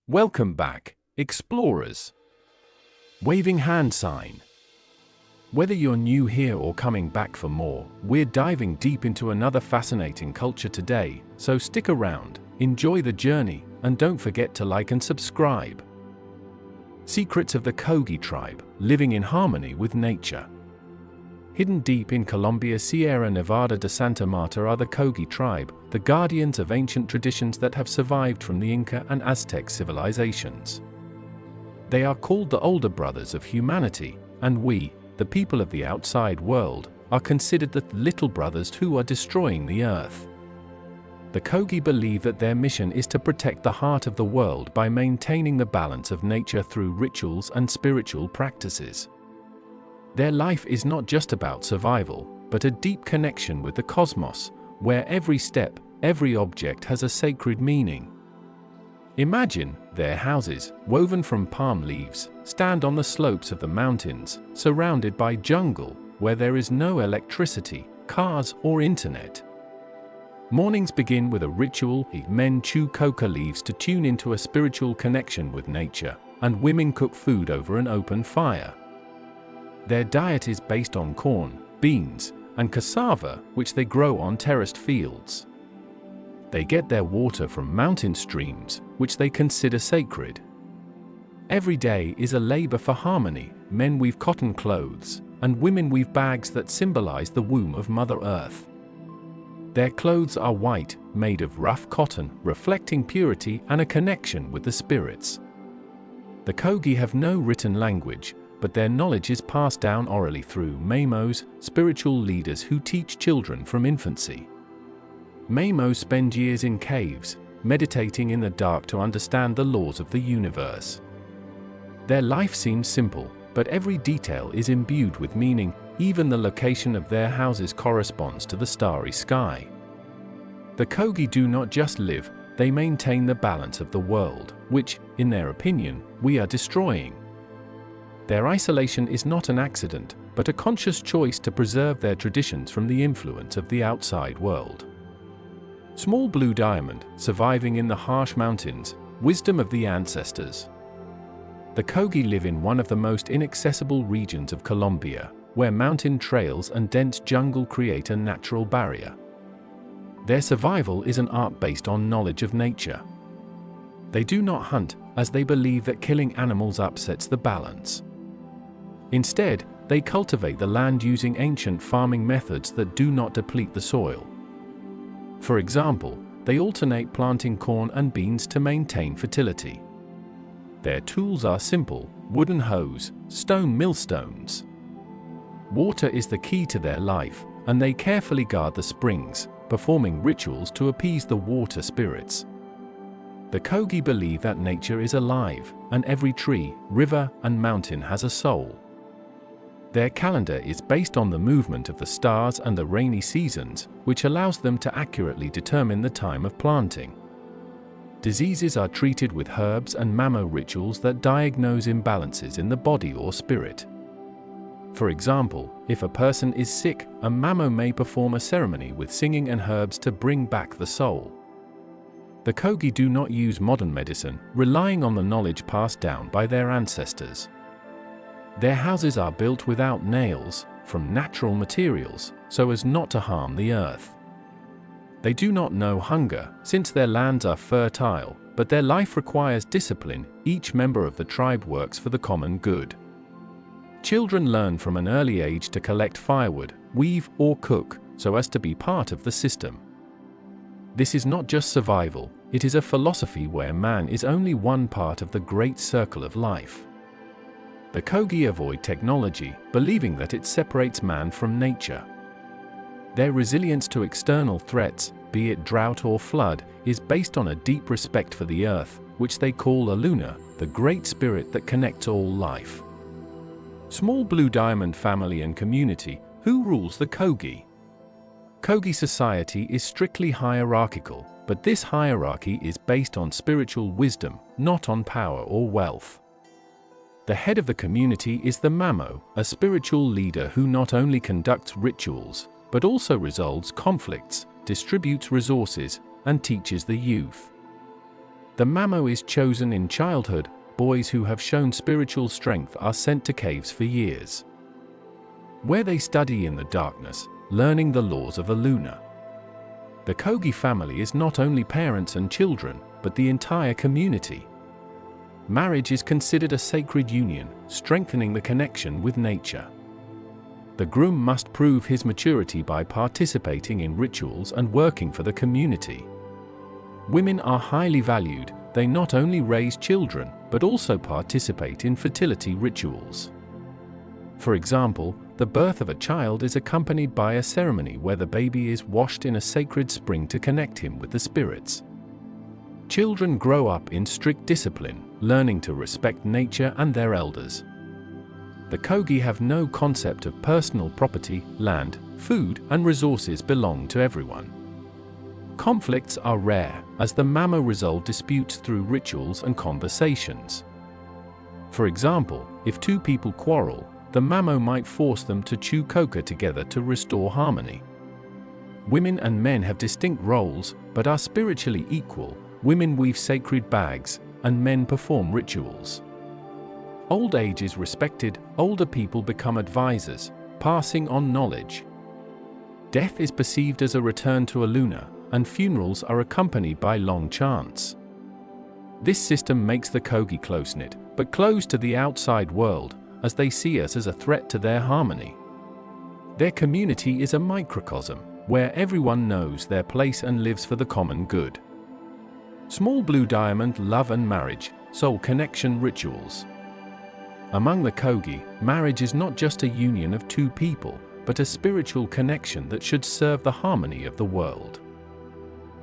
Welcome back, explorers. Waving hand sign. Whether you're new here or coming back for more, we're diving deep into another fascinating culture today, so stick around, enjoy the journey, and don't forget to like and subscribe. Secrets of the Kogi tribe, living in harmony with nature. Hidden deep in Colombia, Sierra Nevada de Santa Marta are the Kogi tribe, the guardians of ancient traditions that have survived from the Inca and Aztec civilizations. They are called the older brothers of humanity, and we, the people of the outside world, are considered the little brothers who are destroying the earth. The Kogi believe that their mission is to protect the heart of the world by maintaining the balance of nature through rituals and spiritual practices. Their life is not just about survival, but a deep connection with the cosmos, where every step, every object has a sacred meaning. Imagine, their houses, woven from palm leaves, stand on the slopes of the mountains, surrounded by jungle, where there is no electricity, cars, or internet. Mornings begin with a ritual. Men chew coca leaves to tune into a spiritual connection with nature, and women cook food over an open fire. Their diet is based on corn, beans, and cassava, which they grow on terraced fields. They get their water from mountain streams, which they consider sacred. Every day is a labor for harmony. Men weave cotton clothes, and women weave bags that symbolize the womb of Mother Earth. Their clothes are white, made of rough cotton, reflecting purity and a connection with the spirits. The Kogi have no written language, but their knowledge is passed down orally through Mamos, spiritual leaders who teach children from infancy. Mamos spend years in caves, meditating in the dark to understand the laws of the universe. Their life seems simple, but every detail is imbued with meaning. Even the location of their houses corresponds to the starry sky. The Kogi do not just live, they maintain the balance of the world, which, in their opinion, we are destroying. Their isolation is not an accident, but a conscious choice to preserve their traditions from the influence of the outside world. Small blue diamond, surviving in the harsh mountains, wisdom of the ancestors. The Kogi live in one of the most inaccessible regions of Colombia, where mountain trails and dense jungle create a natural barrier. Their survival is an art based on knowledge of nature. They do not hunt, as they believe that killing animals upsets the balance. Instead, they cultivate the land using ancient farming methods that do not deplete the soil. For example, they alternate planting corn and beans to maintain fertility. Their tools are simple: wooden hoes, stone millstones. Water is the key to their life, and they carefully guard the springs, performing rituals to appease the water spirits. The Kogi believe that nature is alive, and every tree, river, and mountain has a soul. Their calendar is based on the movement of the stars and the rainy seasons, which allows them to accurately determine the time of planting. Diseases are treated with herbs and mamo rituals that diagnose imbalances in the body or spirit. For example, if a person is sick, a mamo may perform a ceremony with singing and herbs to bring back the soul. The Kogi do not use modern medicine, relying on the knowledge passed down by their ancestors. Their houses are built without nails, from natural materials, so as not to harm the earth. They do not know hunger, since their lands are fertile, but their life requires discipline. Each member of the tribe works for the common good. Children learn from an early age to collect firewood, weave, or cook, so as to be part of the system. This is not just survival, it is a philosophy where man is only one part of the great circle of life. The Kogi avoid technology, believing that it separates man from nature. Their resilience to external threats, be it drought or flood, is based on a deep respect for the earth, which they call a Luna, the great spirit that connects all life. Small blue diamond family and community. Who rules the Kogi? Kogi society is strictly hierarchical, but this hierarchy is based on spiritual wisdom, not on power or wealth. The head of the community is the Mamo, a spiritual leader who not only conducts rituals, but also resolves conflicts, distributes resources, and teaches the youth. The mamo is chosen in childhood. Boys who have shown spiritual strength are sent to caves for years, where they study in the darkness, learning the laws of Aluna. The Kogi family is not only parents and children, but the entire community. Marriage is considered a sacred union, strengthening the connection with nature. The groom must prove his maturity by participating in rituals and working for the community. Women are highly valued. They not only raise children, but also participate in fertility rituals. For example, the birth of a child is accompanied by a ceremony where the baby is washed in a sacred spring to connect him with the spirits. Children grow up in strict discipline, learning to respect nature and their elders. The Kogi have no concept of personal property. Land, food, and resources belong to everyone. Conflicts are rare, as the mamo resolve disputes through rituals and conversations. For example, if two people quarrel, the mamo might force them to chew coca together to restore harmony. Women and men have distinct roles, but are spiritually equal. Women weave sacred bags, and men perform rituals. Old age is respected. Older people become advisors, passing on knowledge. Death is perceived as a return to Aluna, and funerals are accompanied by long chants. This system makes the Kogi close-knit, but closed to the outside world, as they see us as a threat to their harmony. Their community is a microcosm, where everyone knows their place and lives for the common good. Small blue diamond, love and marriage, soul connection rituals. Among the Kogi, marriage is not just a union of two people, but a spiritual connection that should serve the harmony of the world.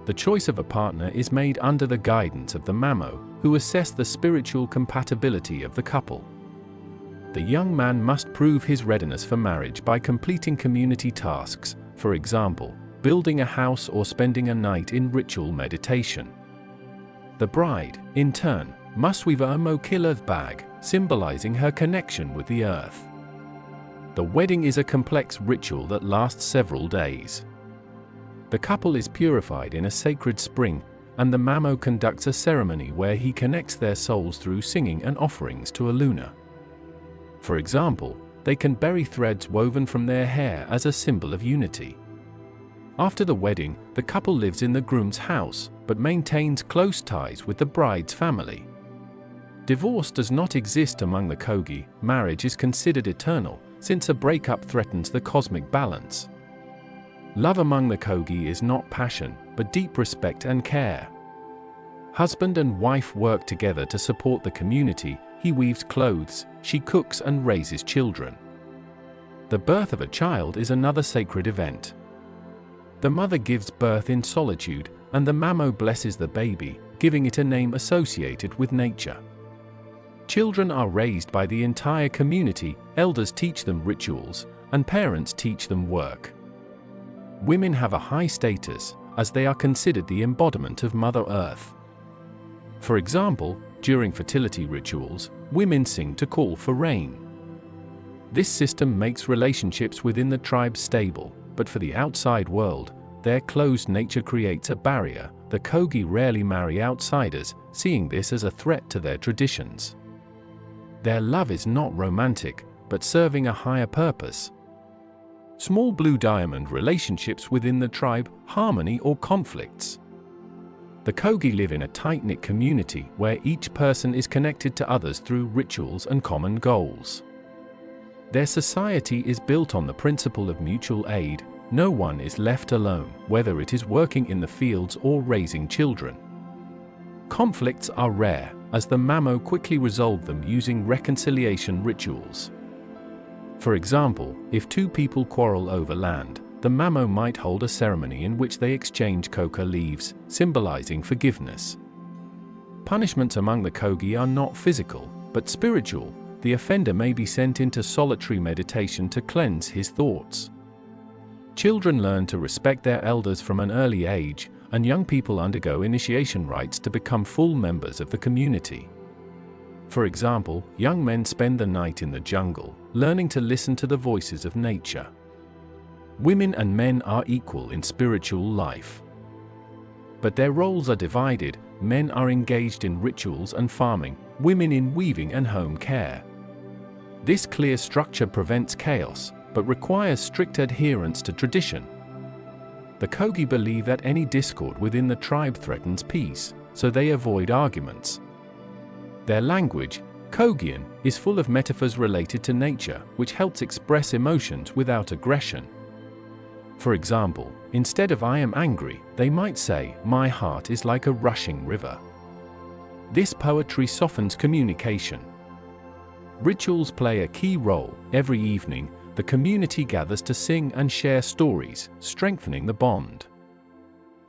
The choice of a partner is made under the guidance of the mamo, who assess the spiritual compatibility of the couple. The young man must prove his readiness for marriage by completing community tasks, for example, building a house or spending a night in ritual meditation. The bride, in turn, must weave a mokila bag, symbolizing her connection with the earth. The wedding is a complex ritual that lasts several days. The couple is purified in a sacred spring, and the mamo conducts a ceremony where he connects their souls through singing and offerings to Aluna. For example, they can bury threads woven from their hair as a symbol of unity. After the wedding, the couple lives in the groom's house, but maintains close ties with the bride's family. Divorce does not exist among the Kogi. Marriage is considered eternal, since a breakup threatens the cosmic balance. Love among the Kogi is not passion, but deep respect and care. Husband and wife work together to support the community. He weaves clothes, she cooks and raises children. The birth of a child is another sacred event. The mother gives birth in solitude, and the mamo blesses the baby, giving it a name associated with nature. Children are raised by the entire community. Elders teach them rituals, and parents teach them work. Women have a high status, as they are considered the embodiment of Mother Earth. For example, during fertility rituals, women sing to call for rain. This system makes relationships within the tribe stable, but for the outside world, their closed nature creates a barrier. The Kogi rarely marry outsiders, seeing this as a threat to their traditions. Their love is not romantic, but serving a higher purpose. Small blue diamond relationships within the tribe, harmony or conflicts. The Kogi live in a tight-knit community where each person is connected to others through rituals and common goals. Their society is built on the principle of mutual aid. No one is left alone, whether it is working in the fields or raising children. Conflicts are rare, as the mamo quickly resolve them using reconciliation rituals. For example, if two people quarrel over land, the mamo might hold a ceremony in which they exchange coca leaves, symbolizing forgiveness. Punishments among the Kogi are not physical, but spiritual. The offender may be sent into solitary meditation to cleanse his thoughts. Children learn to respect their elders from an early age, and young people undergo initiation rites to become full members of the community. For example, young men spend the night in the jungle, learning to listen to the voices of nature. Women and men are equal in spiritual life. But their roles are divided. men are engaged in rituals and farming, women in weaving and home care. This clear structure prevents chaos, but requires strict adherence to tradition. The Kogi believe that any discord within the tribe threatens peace, so they avoid arguments. Their language, Kogian, is full of metaphors related to nature, which helps express emotions without aggression. For example, instead of "I am angry," they might say, "My heart is like a rushing river." This poetry softens communication. Rituals play a key role. Every evening, the community gathers to sing and share stories, strengthening the bond.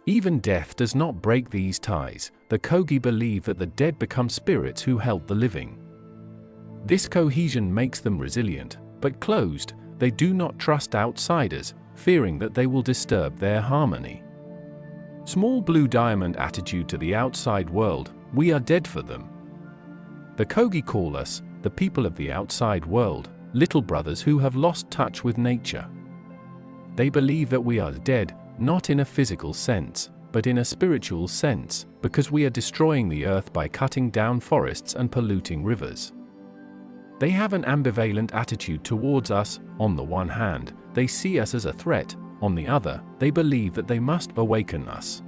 Even death does not break these ties. The Kogi believe that the dead become spirits who help the living. This cohesion makes them resilient, but closed. They do not trust outsiders, fearing that they will disturb their harmony. Small blue diamond attitude to the outside world: we are dead for them. The Kogi call us, the people of the outside world, little brothers who have lost touch with nature. They believe that we are dead, not in a physical sense, but in a spiritual sense, because we are destroying the earth by cutting down forests and polluting rivers. They have an ambivalent attitude towards us. On the one hand, they see us as a threat; on the other, they believe that they must awaken us.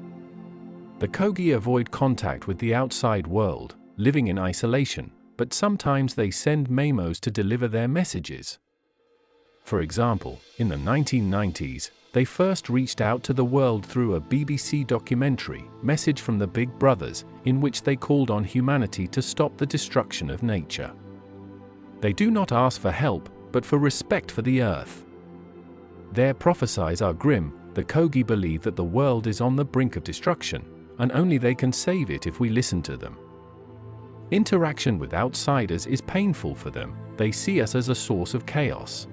The Kogi avoid contact with the outside world, living in isolation, but sometimes they send memos to deliver their messages. For example, in the 1990s, they first reached out to the world through a BBC documentary, Message from the Big Brothers, in which they called on humanity to stop the destruction of nature. They do not ask for help, but for respect for the earth. Their prophecies are grim. The Kogi believe that the world is on the brink of destruction, and only they can save it if we listen to them. Interaction with outsiders is painful for them. They see us as a source of chaos.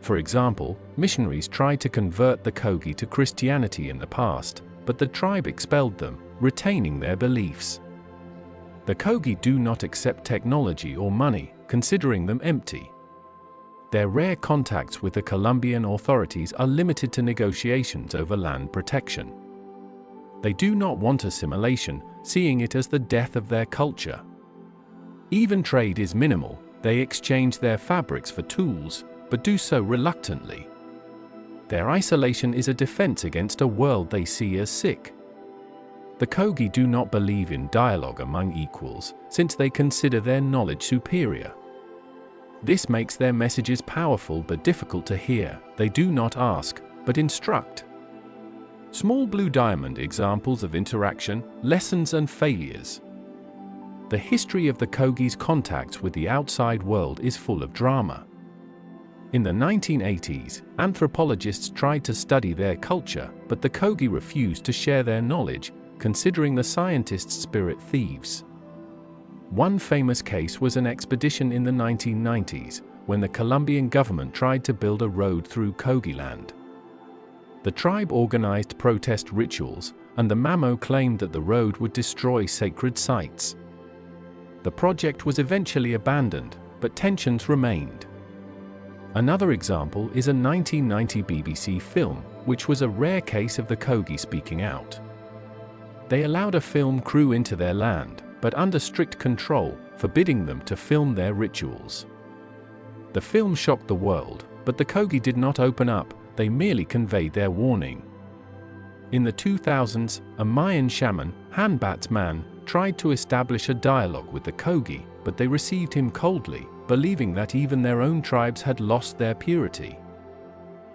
For example, missionaries tried to convert the Kogi to Christianity in the past, but the tribe expelled them, retaining their beliefs. The Kogi do not accept technology or money, considering them empty. Their rare contacts with the Colombian authorities are limited to negotiations over land protection. They do not want assimilation, seeing it as the death of their culture. Even trade is minimal. They exchange their fabrics for tools, but do so reluctantly. Their isolation is a defense against a world they see as sick. The Kogi do not believe in dialogue among equals, since they consider their knowledge superior. This makes their messages powerful but difficult to hear. They do not ask, but instruct. Small blue diamond examples of interaction, lessons and failures. The history of the Kogi's contacts with the outside world is full of drama. In the 1980s, anthropologists tried to study their culture, but the Kogi refused to share their knowledge, considering the scientists spirit thieves. One famous case was an expedition in the 1990s, when the Colombian government tried to build a road through Kogi land. The tribe organized protest rituals, and the memo claimed that the road would destroy sacred sites. The project was eventually abandoned, but tensions remained. Another example is a 1990 BBC film, which was a rare case of the Kogi speaking out. They allowed a film crew into their land, but under strict control, forbidding them to film their rituals. The film shocked the world, but the Kogi did not open up. They merely conveyed their warning. In the 2000s, a Mayan shaman, Hanbat Man, tried to establish a dialogue with the Kogi, but they received him coldly, believing that even their own tribes had lost their purity.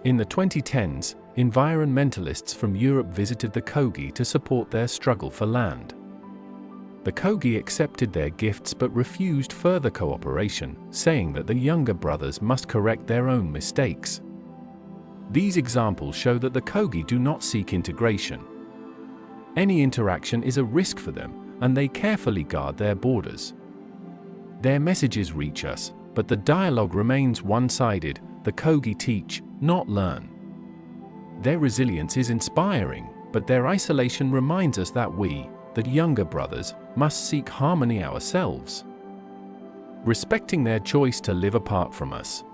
In the 2010s, environmentalists from Europe visited the Kogi to support their struggle for land. The Kogi accepted their gifts but refused further cooperation, saying that the younger brothers must correct their own mistakes. These examples show that the Kogi do not seek integration. Any interaction is a risk for them, and they carefully guard their borders. Their messages reach us, but the dialogue remains one-sided. The Kogi teach, not learn. Their resilience is inspiring, but their isolation reminds us that we, the younger brothers, must seek harmony ourselves. Respecting their choice to live apart from us.